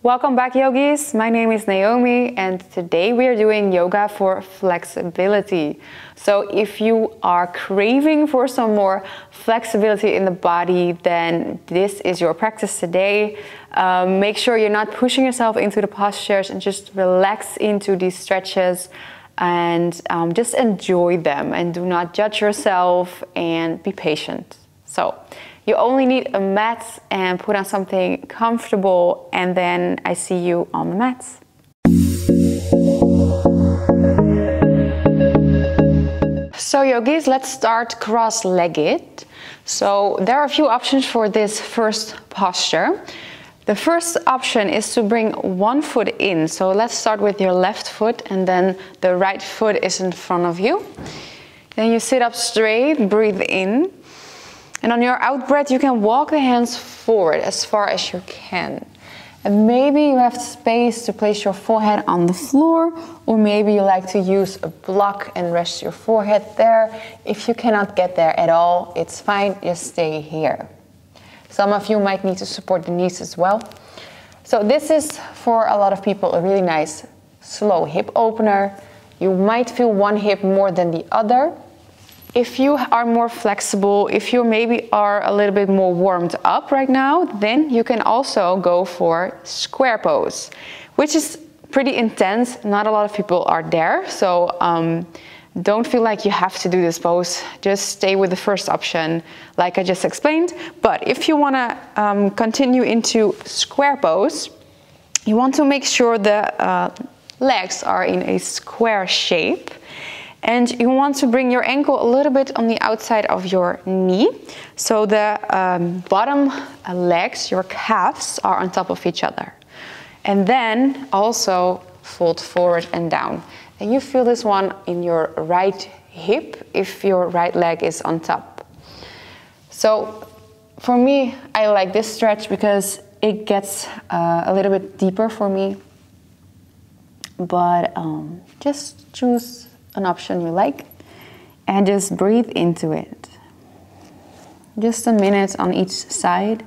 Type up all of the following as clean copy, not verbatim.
Welcome back, yogis. My name is Naomi and today we are doing yoga for flexibility. So if you are craving for some more flexibility in the body, then this is your practice today. Make sure you're not pushing yourself into the postures and just relax into these stretches and just enjoy them and do not judge yourself and be patient. So you only need a mat and put on something comfortable, and then I see you on the mat. So yogis, let's start cross-legged. So there are a few options for this first posture. The first option is to bring one foot in. So let's start with your left foot and then the right foot is in front of you. Then you sit up straight, breathe in. And on your out breath, you can walk the hands forward as far as you can. And maybe you have space to place your forehead on the floor, or maybe you like to use a block and rest your forehead there. If you cannot get there at all, it's fine, just stay here. Some of you might need to support the knees as well. So this is, for a lot of people, a really nice slow hip opener. You might feel one hip more than the other. If you are more flexible, if you maybe are a little bit more warmed up right now, then you can also go for square pose, which is pretty intense. Not a lot of people are there, so don't feel like you have to do this pose. Just stay with the first option, like I just explained. But if you want to continue into square pose, you want to make sure the legs are in a square shape. And you want to bring your ankle a little bit on the outside of your knee. So the bottom legs, your calves, are on top of each other. And then also fold forward and down. And you feel this one in your right hip if your right leg is on top. So for me, I like this stretch because it gets a little bit deeper for me. But just choose an option you like and just breathe into it. Just a minute on each side.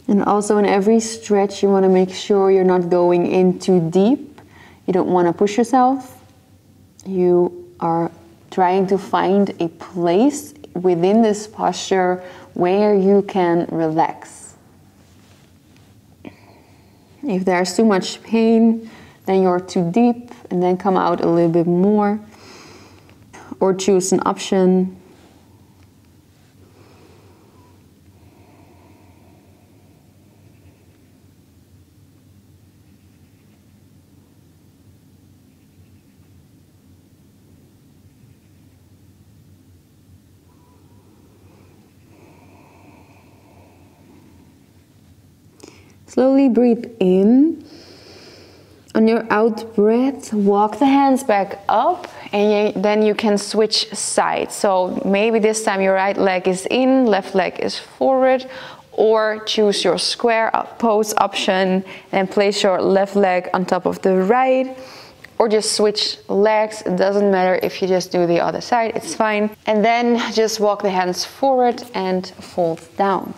And also in every stretch you want to make sure you're not going in too deep. You don't want to push yourself. You are trying to find a place within this posture where you can relax. If there's too much pain, then you're too deep and then come out a little bit more, or choose an option. Slowly breathe in. On your out breath, walk the hands back up and then you can switch sides. So maybe this time your right leg is in, left leg is forward, or choose your square pose option and place your left leg on top of the right, or just switch legs. It doesn't matter if you just do the other side, it's fine. And then just walk the hands forward and fold down.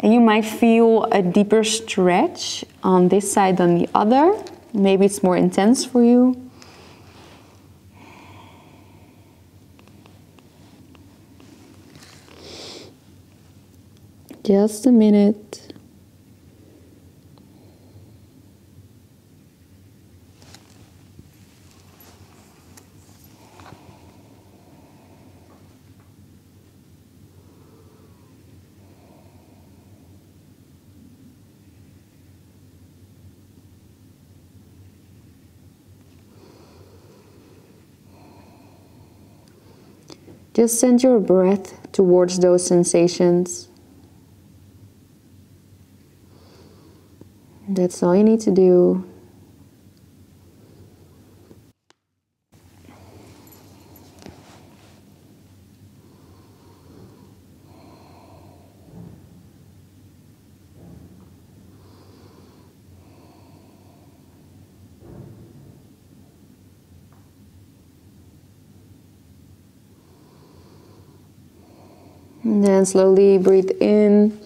And you might feel a deeper stretch on this side than the other. Maybe it's more intense for you. Just a minute. Just send your breath towards those sensations. That's all you need to do. And then slowly breathe in.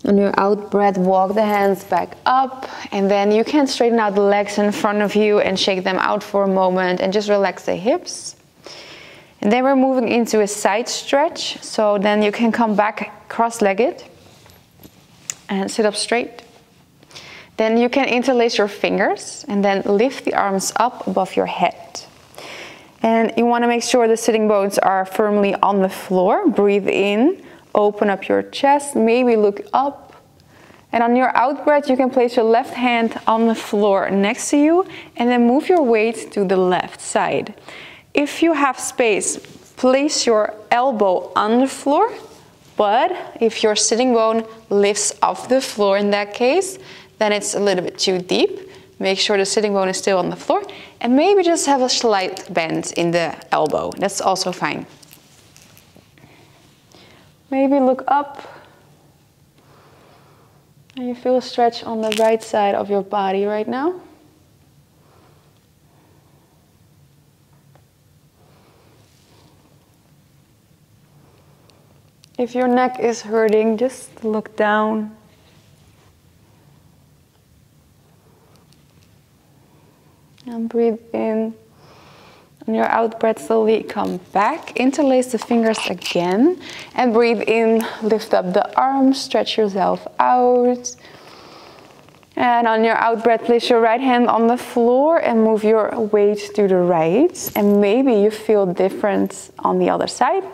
On your out breath, walk the hands back up, and then you can straighten out the legs in front of you and shake them out for a moment and just relax the hips. And then we're moving into a side stretch, so then you can come back cross-legged and sit up straight. Then you can interlace your fingers and then lift the arms up above your head. And you want to make sure the sitting bones are firmly on the floor. Breathe in. Open up your chest, maybe look up. And on your out breath, you can place your left hand on the floor next to you and then move your weight to the left side. If you have space, place your elbow on the floor, but if your sitting bone lifts off the floor in that case, then it's a little bit too deep. Make sure the sitting bone is still on the floor and maybe just have a slight bend in the elbow. That's also fine. Maybe look up and you feel a stretch on the right side of your body right now. If your neck is hurting, just look down. And breathe in. On your out breath, slowly come back, interlace the fingers again, and breathe in, lift up the arms, stretch yourself out. And on your out breath, place your right hand on the floor and move your weight to the right. And maybe you feel different on the other side.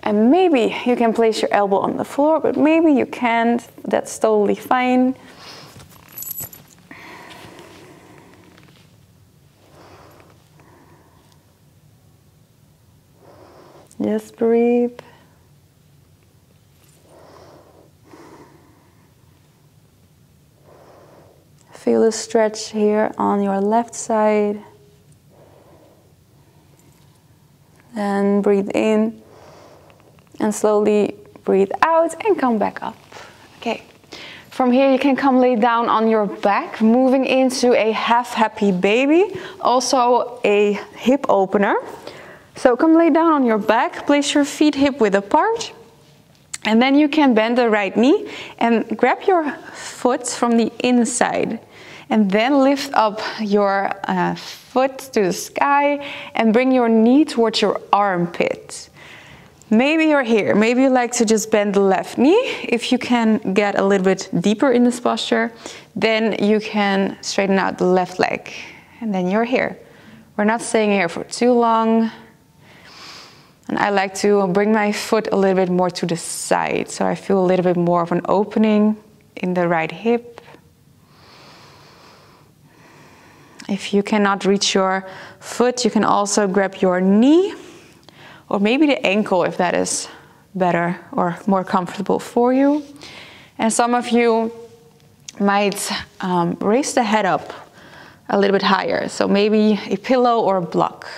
And maybe you can place your elbow on the floor, but maybe you can't. That's totally fine. Just breathe. Feel the stretch here on your left side. Then breathe in and slowly breathe out and come back up. Okay. From here you can come lay down on your back, moving into a half happy baby, also a hip opener. So come lay down on your back, place your feet hip width apart, and then you can bend the right knee and grab your foot from the inside. And then lift up your foot to the sky and bring your knee towards your armpit. Maybe you're here, maybe you like to just bend the left knee. If you can get a little bit deeper in this posture, then you can straighten out the left leg. And then you're here. We're not staying here for too long. And I like to bring my foot a little bit more to the side, so I feel a little bit more of an opening in the right hip. If you cannot reach your foot, you can also grab your knee, or maybe the ankle if that is better or more comfortable for you. And some of you might raise the head up a little bit higher, so maybe a pillow or a block.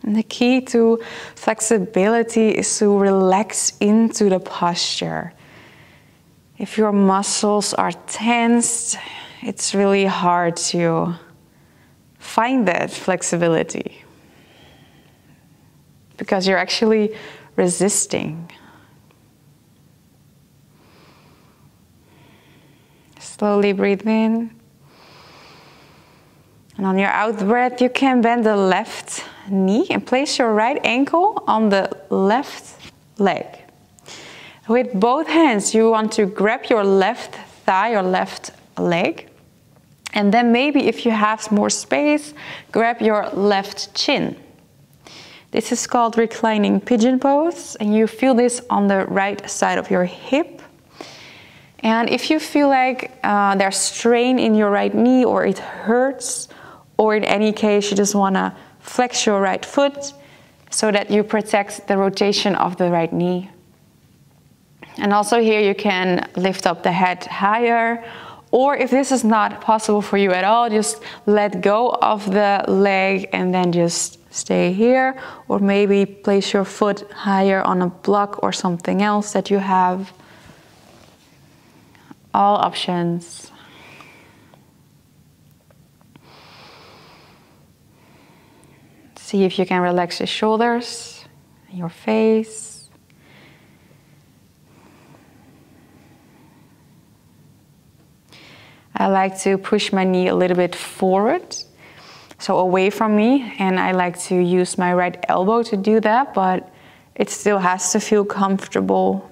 And the key to flexibility is to relax into the posture. If your muscles are tensed, it's really hard to find that flexibility because you're actually resisting. Slowly breathe in. And on your out breath, you can bend the left knee and place your right ankle on the left leg. With both hands, you want to grab your left thigh or left leg. And then maybe if you have more space, grab your left chin. This is called reclining pigeon pose, and you feel this on the right side of your hip. And if you feel like there's strain in your right knee or it hurts, or in any case you just want to flex your right foot so that you protect the rotation of the right knee. And also here you can lift up the head higher, or if this is not possible for you at all, just let go of the leg and then just stay here, or maybe place your foot higher on a block or something else that you have. all options. See if you can relax your shoulders, your face. I like to push my knee a little bit forward, so away from me, and I like to use my right elbow to do that, but it still has to feel comfortable.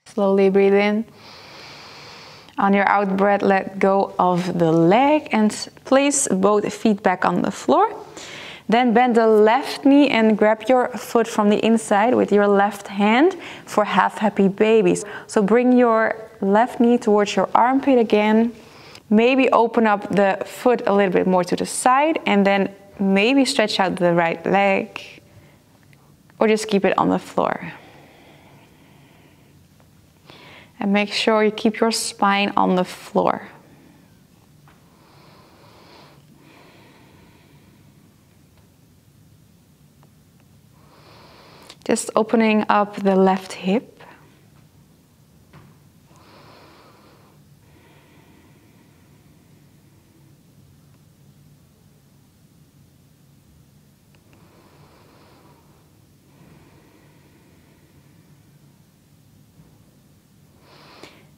Slowly breathe in. On your out breath, let go of the leg and place both feet back on the floor. Then bend the left knee and grab your foot from the inside with your left hand for half happy babies. So bring your left knee towards your armpit again. Maybe open up the foot a little bit more to the side and then maybe stretch out the right leg or just keep it on the floor. And make sure you keep your spine on the floor. Just opening up the left hip.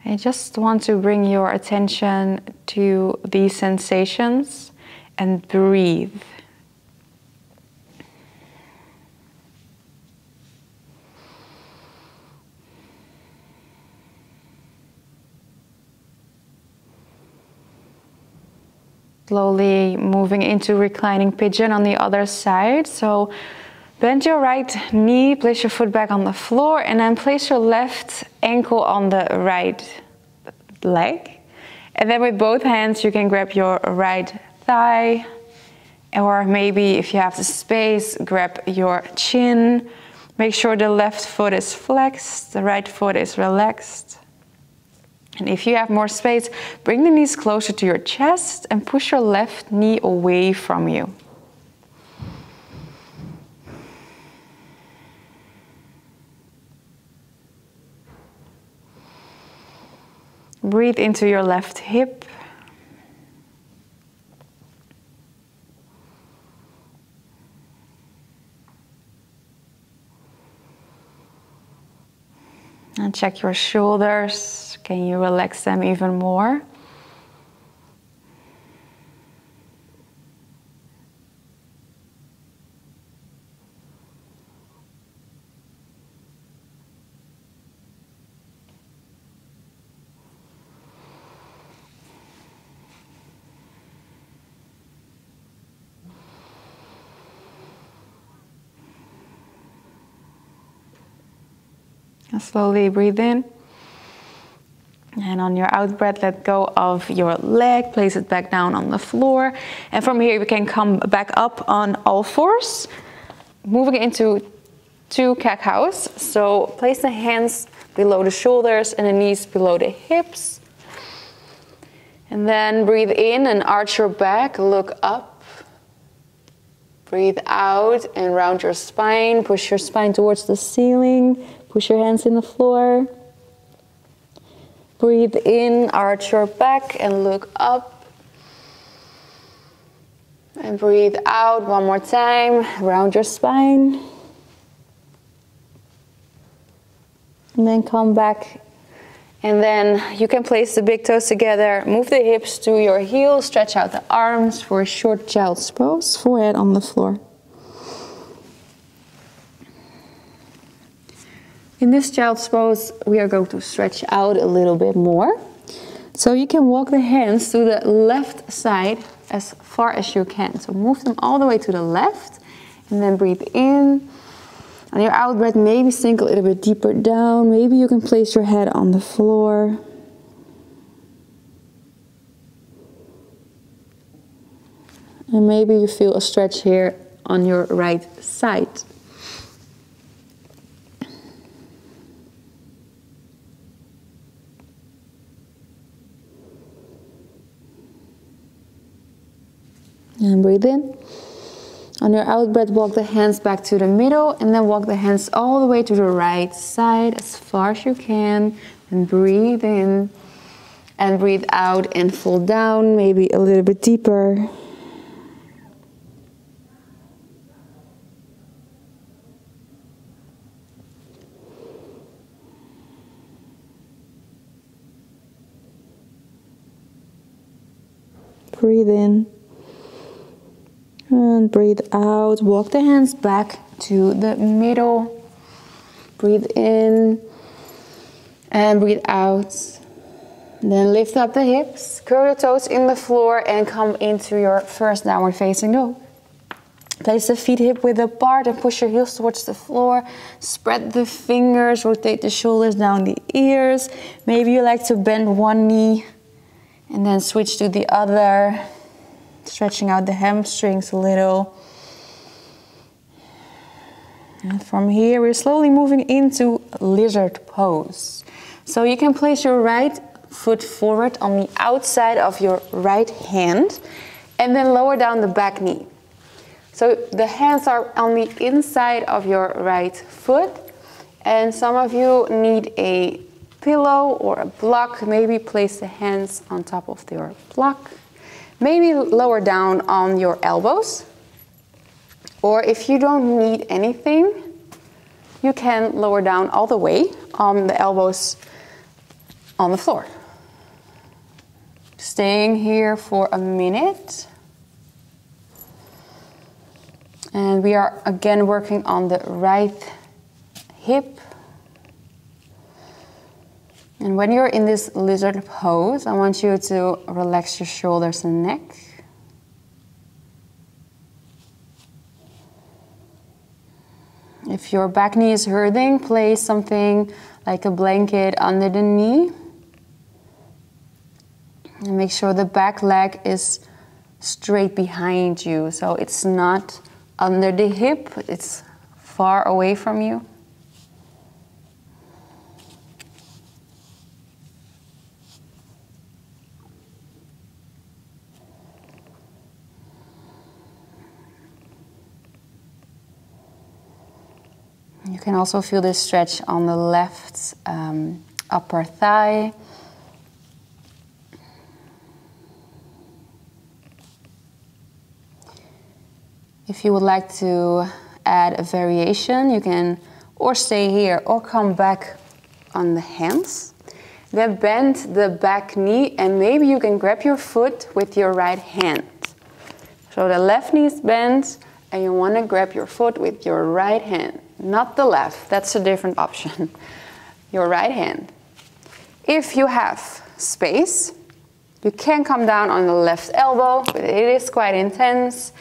I just want to bring your attention to these sensations and breathe. Slowly moving into reclining pigeon on the other side. So bend your right knee, place your foot back on the floor, and then place your left ankle on the right leg. And then with both hands you can grab your right thigh, or maybe if you have the space, grab your chin. Make sure the left foot is flexed, the right foot is relaxed. And if you have more space, bring the knees closer to your chest and push your left knee away from you. Breathe into your left hip. And check your shoulders. Can you relax them even more? And slowly breathe in. And on your out breath, let go of your leg, place it back down on the floor. And from here, we can come back up on all fours, moving into two cat-cows. So place the hands below the shoulders and the knees below the hips. And then breathe in and arch your back, look up. Breathe out and round your spine, push your spine towards the ceiling, push your hands in the floor. Breathe in, arch your back and look up. And breathe out one more time, round your spine. And then come back. And then you can place the big toes together, move the hips to your heels, stretch out the arms for a short child's pose, forehead on the floor. In this child's pose, we are going to stretch out a little bit more. So you can walk the hands to the left side as far as you can. So move them all the way to the left and then breathe in. On your out breath, maybe sink a little bit deeper down. Maybe you can place your head on the floor. And maybe you feel a stretch here on your right side. And breathe in. On your out breath, walk the hands back to the middle and then walk the hands all the way to the right side as far as you can. And breathe in and breathe out and fall down, maybe a little bit deeper. Breathe in and breathe out. Walk the hands back to the middle. Breathe in and breathe out. Then lift up the hips, curl your toes in the floor and come into your first downward facing dog. Place the feet hip width apart and push your heels towards the floor. Spread the fingers, rotate the shoulders down the ears. Maybe you like to bend one knee and then switch to the other, stretching out the hamstrings a little. And from here, we're slowly moving into lizard pose. So you can place your right foot forward on the outside of your right hand and then lower down the back knee. So the hands are on the inside of your right foot, and some of you need a pillow or a block. Maybe place the hands on top of your block. Maybe lower down on your elbows. Or if you don't need anything, you can lower down all the way on the elbows on the floor. Staying here for a minute. And we are again working on the right hip. And when you're in this lizard pose, I want you to relax your shoulders and neck. If your back knee is hurting, place something like a blanket under the knee. And make sure the back leg is straight behind you. So it's not under the hip, it's far away from you. You can also feel this stretch on the left upper thigh. If you would like to add a variation, you can or stay here or come back on the hands. Then bend the back knee and maybe you can grab your foot with your right hand. So the left knee is bent and you want to grab your foot with your right hand. Not the left, that's a different option. Your right hand. If you have space, you can come down on the left elbow, but it is quite intense.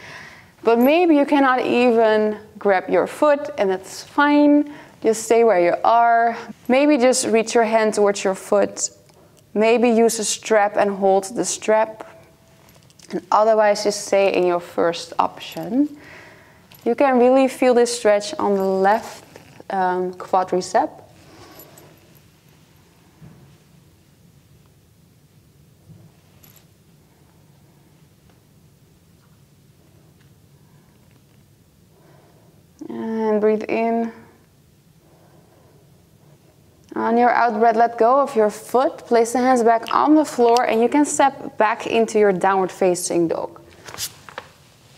But maybe you cannot even grab your foot, and that's fine. Just stay where you are. Maybe just reach your hand towards your foot. Maybe use a strap and hold the strap. And otherwise just stay in your first option. You can really feel this stretch on the left quadricep. And breathe in. On your out breath, let go of your foot. Place the hands back on the floor and you can step back into your downward facing dog.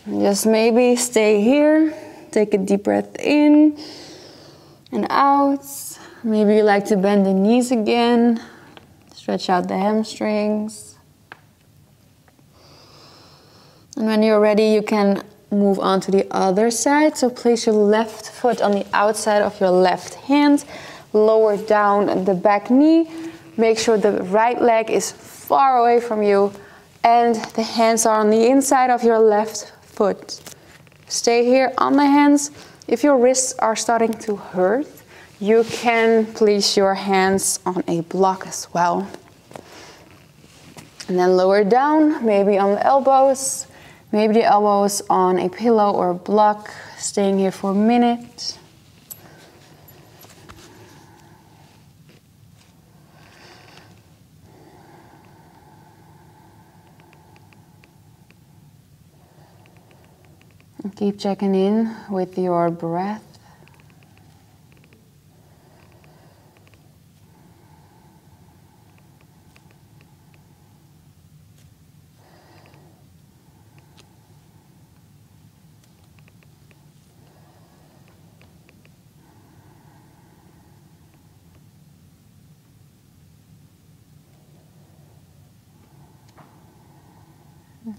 And just maybe stay here. Take a deep breath in and out. Maybe you like to bend the knees again. Stretch out the hamstrings. And when you're ready, you can move on to the other side. So place your left foot on the outside of your left hand. Lower down the back knee. Make sure the right leg is far away from you. And the hands are on the inside of your left foot. Stay here on the hands. If your wrists are starting to hurt, you can place your hands on a block as well. And then lower down, maybe on the elbows. Maybe the elbows on a pillow or a block. Staying here for a minute. And keep checking in with your breath.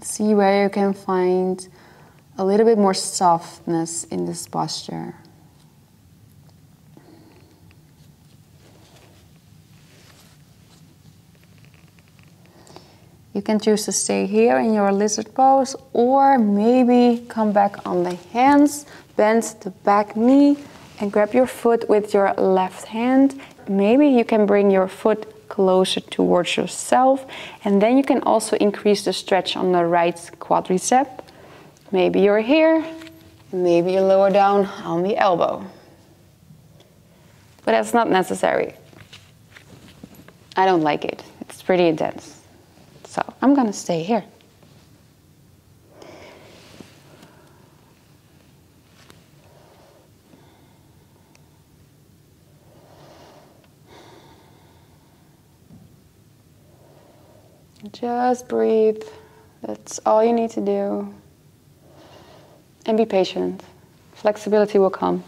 See where you can find a little bit more softness in this posture. You can choose to stay here in your lizard pose, or maybe come back on the hands, bend the back knee, and grab your foot with your left hand. Maybe you can bring your foot closer towards yourself, and then you can also increase the stretch on the right quadricep. Maybe you're here, maybe you lower down on the elbow. But that's not necessary. I don't like it. It's pretty intense. So I'm gonna stay here. Just breathe. That's all you need to do. And be patient. Flexibility will come.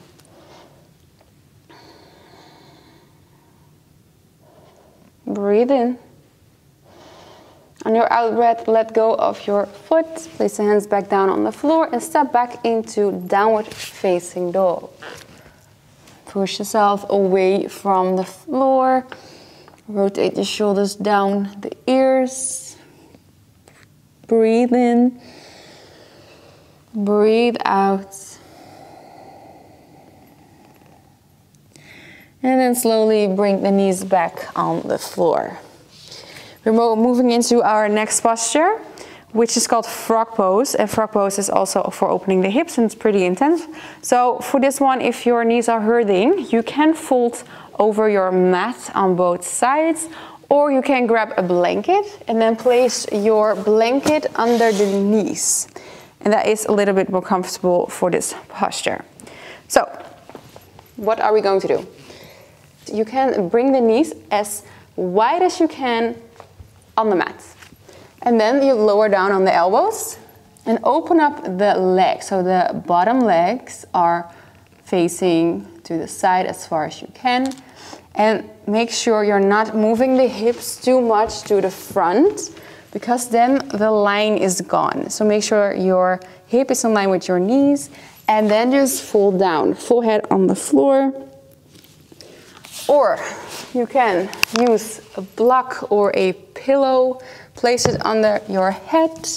Breathe in. On your out breath, let go of your foot. Place the hands back down on the floor and step back into downward facing dog. Push yourself away from the floor. Rotate the shoulders down the ears. Breathe in. Breathe out. And then slowly bring the knees back on the floor. We're moving into our next posture, which is called frog pose. And frog pose is also for opening the hips, and it's pretty intense. So for this one, if your knees are hurting, you can fold over your mat on both sides, or you can grab a blanket and then place your blanket under the knees. And that is a little bit more comfortable for this posture. So, what are we going to do? You can bring the knees as wide as you can on the mat. And then you lower down on the elbows and open up the legs. So the bottom legs are facing to the side as far as you can. And make sure you're not moving the hips too much to the front, because then the line is gone. So make sure your hip is in line with your knees, and then just fold down, forehead on the floor. Or you can use a block or a pillow, place it under your head.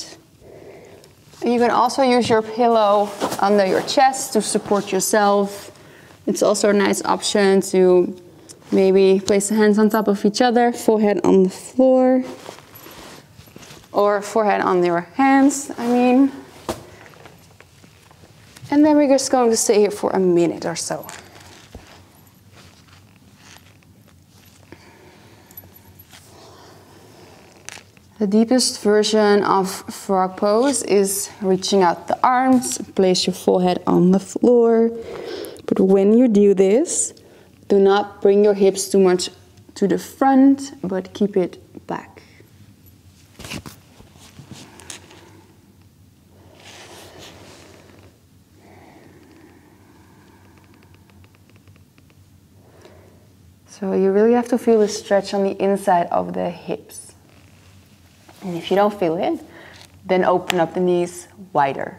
You can also use your pillow under your chest to support yourself. It's also a nice option to maybe place the hands on top of each other, forehead on the floor, or forehead on your hands, and then we're just going to stay here for a minute or so. The deepest version of frog pose is reaching out the arms, place your forehead on the floor. But when you do this, do not bring your hips too much to the front, but keep it back. So you really have to feel the stretch on the inside of the hips. And if you don't feel it, then open up the knees wider.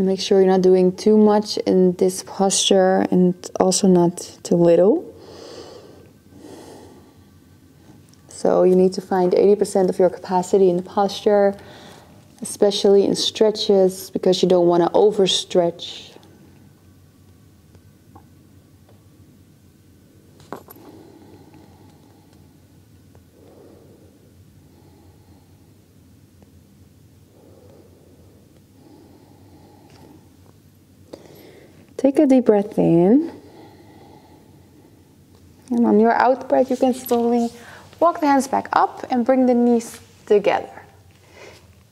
And make sure you're not doing too much in this posture and also not too little. So you need to find 80% of your capacity in the posture, especially in stretches, because you don't want to overstretch. Take a deep breath in. And on your out breath, you can slowly walk the hands back up and bring the knees together.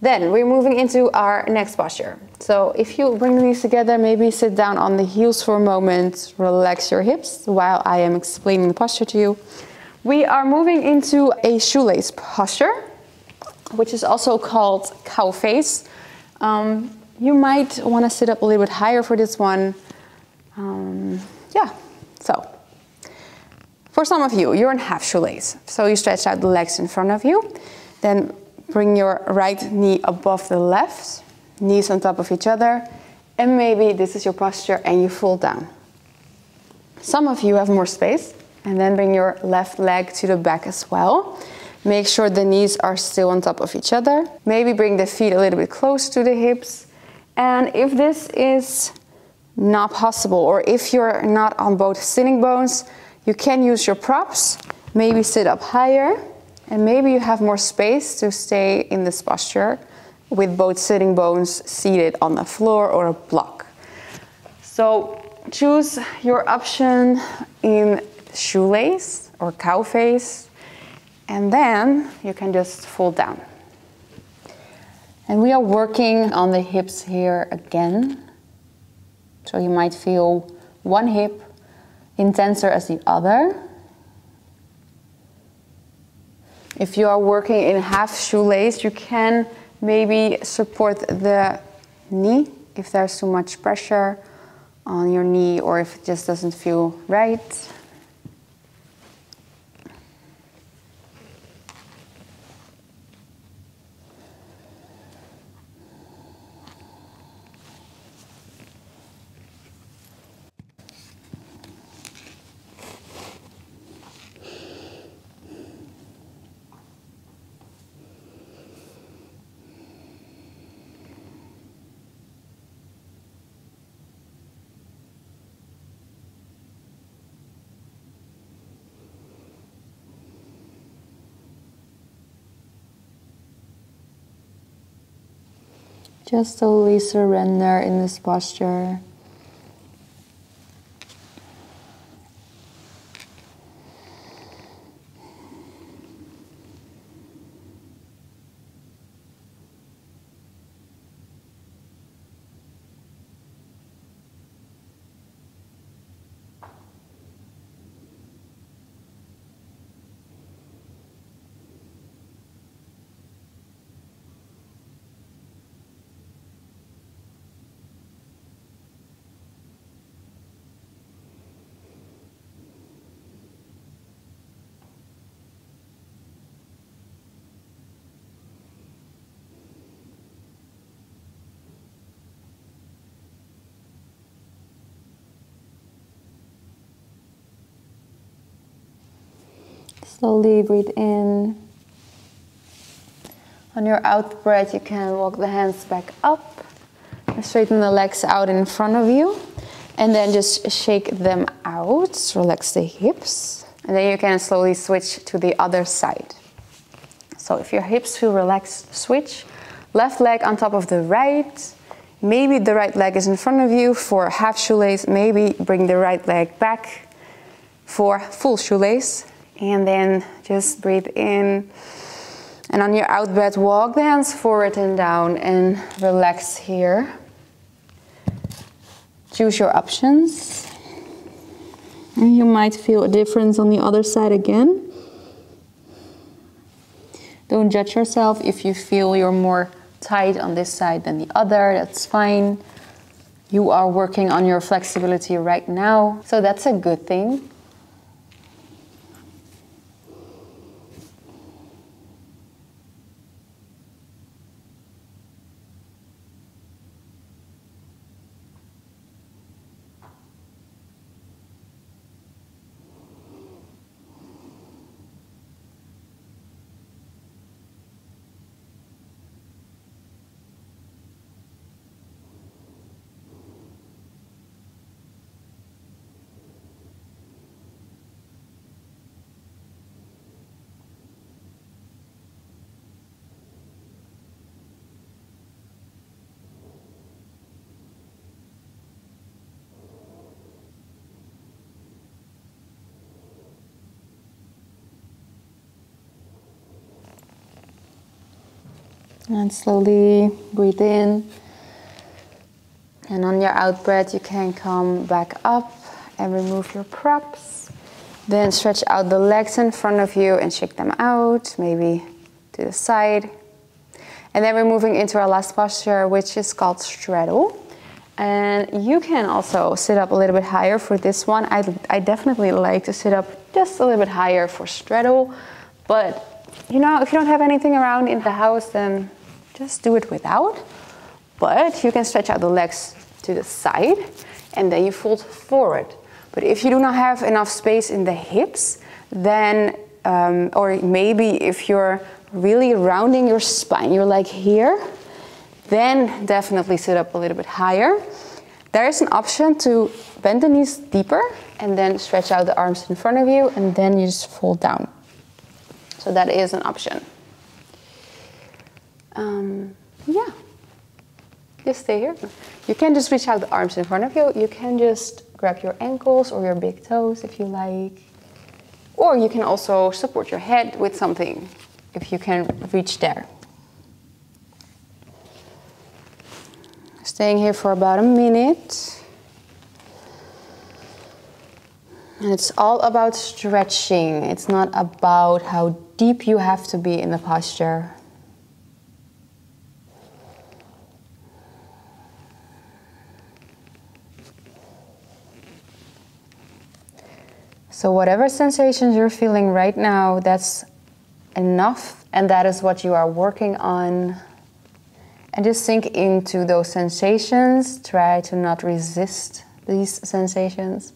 Then we're moving into our next posture. So if you bring the knees together, maybe sit down on the heels for a moment, relax your hips while I am explaining the posture to you. We are moving into a shoelace posture, which is also called cow face. You might want to sit up a little bit higher for this one. So for some of you, you're in half shoelace. So you stretch out the legs in front of you. Then bring your right knee above the left, knees on top of each other. And maybe this is your posture and you fall down. Some of you have more space. And then bring your left leg to the back as well. Make sure the knees are still on top of each other. Maybe bring the feet a little bit close to the hips. And if this is not possible, or if you're not on both sitting bones, you can use your props. Maybe sit up higher, and maybe you have more space to stay in this posture with both sitting bones seated on the floor or a block. So choose your option in shoelace or cow face, and then you can just fall down. And we are working on the hips here again. So you might feel one hip intenser as the other. If you are working in half shoelace, you can maybe support the knee if there's too much pressure on your knee or if it just doesn't feel right. Just totally surrender in this posture. Slowly breathe in. On your out breath, you can walk the hands back up and straighten the legs out in front of you. And then just shake them out. Relax the hips. And then you can slowly switch to the other side. So if your hips feel relaxed, switch. Left leg on top of the right. Maybe the right leg is in front of you for half shoelace. Maybe bring the right leg back for full shoelace. And then just breathe in. And on your out breath, walk the hands forward and down and relax here. Choose your options. And you might feel a difference on the other side again. Don't judge yourself if you feel you're more tight on this side than the other. That's fine. You are working on your flexibility right now, so that's a good thing. And slowly breathe in. And on your out breath, you can come back up and remove your props. Then stretch out the legs in front of you and shake them out, maybe to the side. And then we're moving into our last posture, which is called straddle. And you can also sit up a little bit higher for this one. I definitely like to sit up just a little bit higher for straddle. But, you know, if you don't have anything around in the house, then just do it without. But you can stretch out the legs to the side and then you fold forward. But if you do not have enough space in the hips, then, or maybe if you're really rounding your spine, you're like here, then definitely sit up a little bit higher. There is an option to bend the knees deeper and then stretch out the arms in front of you and then you just fold down. So that is an option. Yeah, just stay here. You can just reach out the arms in front of you. You can just grab your ankles or your big toes if you like. Or you can also support your head with something if you can reach there. Staying here for about a minute. And it's all about stretching. It's not about how deep you have to be in the posture. So whatever sensations you're feeling right now, that's enough, and that is what you are working on. And just sink into those sensations. Try to not resist these sensations.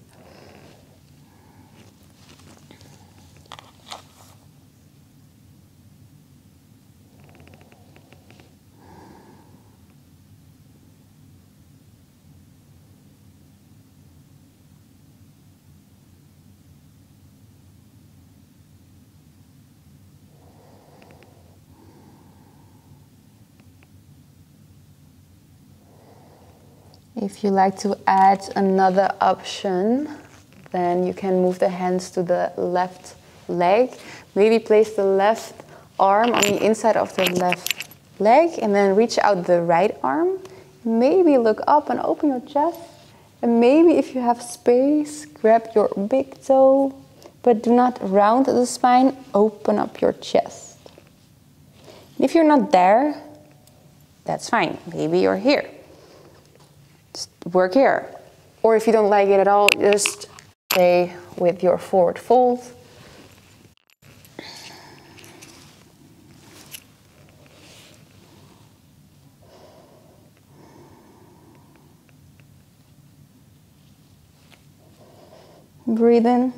If you like to add another option, then you can move the hands to the left leg. Maybe place the left arm on the inside of the left leg and then reach out the right arm. Maybe look up and open your chest. And maybe if you have space, grab your big toe, but do not round the spine, open up your chest. If you're not there, that's fine. Maybe you're here. Just work here. Or if you don't like it at all, just stay with your forward fold. Breathe in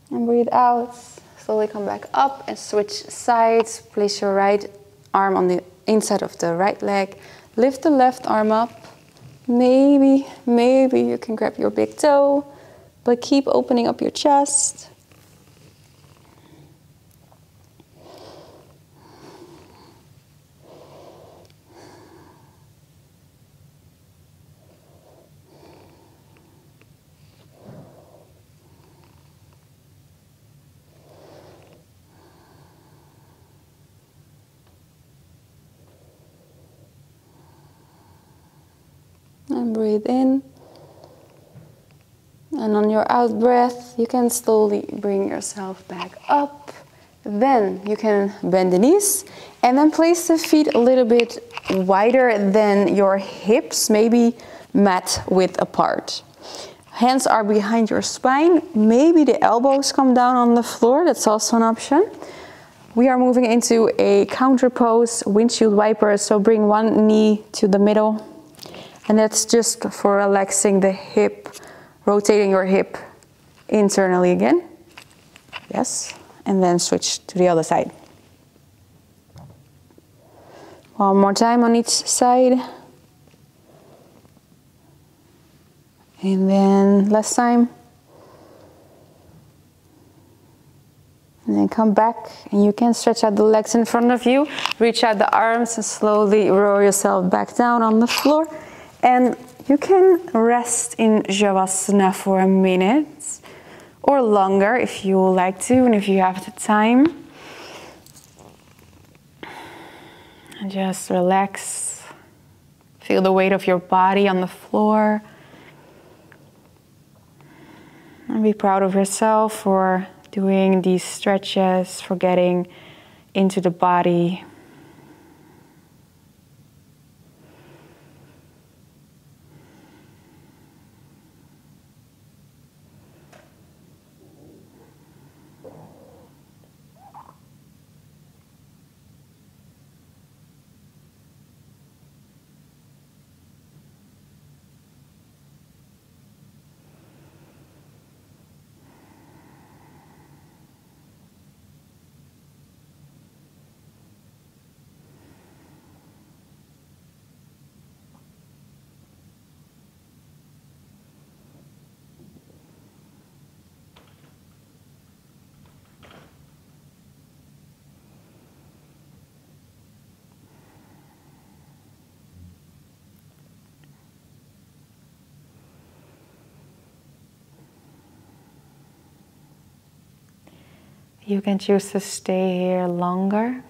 and breathe out. Slowly come back up and switch sides. Place your right arm on the inside of the right leg. Lift the left arm up. Maybe you can grab your big toe, but keep opening up your chest. And breathe in. And on your out breath, you can slowly bring yourself back up. Then you can bend the knees and then place the feet a little bit wider than your hips, maybe mat width apart. Hands are behind your spine. Maybe the elbows come down on the floor. That's also an option. We are moving into a counter pose, windshield wiper. So bring one knee to the middle. And that's just for relaxing the hip, rotating your hip internally again. Yes. And then switch to the other side. One more time on each side. And then last time. And then come back, and you can stretch out the legs in front of you, reach out the arms and slowly roll yourself back down on the floor. And you can rest in Shavasana for a minute or longer if you would like to and if you have the time. And just relax. Feel the weight of your body on the floor. And be proud of yourself for doing these stretches, for getting into the body. You can choose to stay here longer.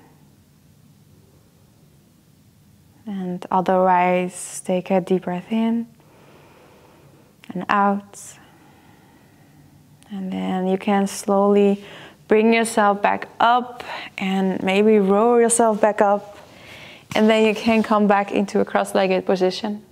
And otherwise, take a deep breath in and out. And then you can slowly bring yourself back up and maybe roll yourself back up. And then you can come back into a cross-legged position.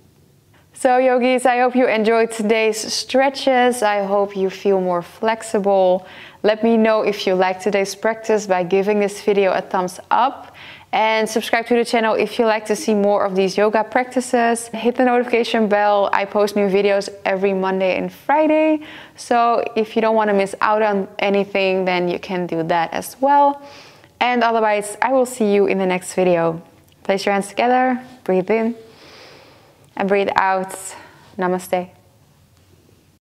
So yogis, I hope you enjoyed today's stretches. I hope you feel more flexible. Let me know if you liked today's practice by giving this video a thumbs up. And subscribe to the channel if you like to see more of these yoga practices. Hit the notification bell. I post new videos every Monday and Friday. So if you don't want to miss out on anything, then you can do that as well. And otherwise, I will see you in the next video. Place your hands together, breathe in. And breathe out. Namaste.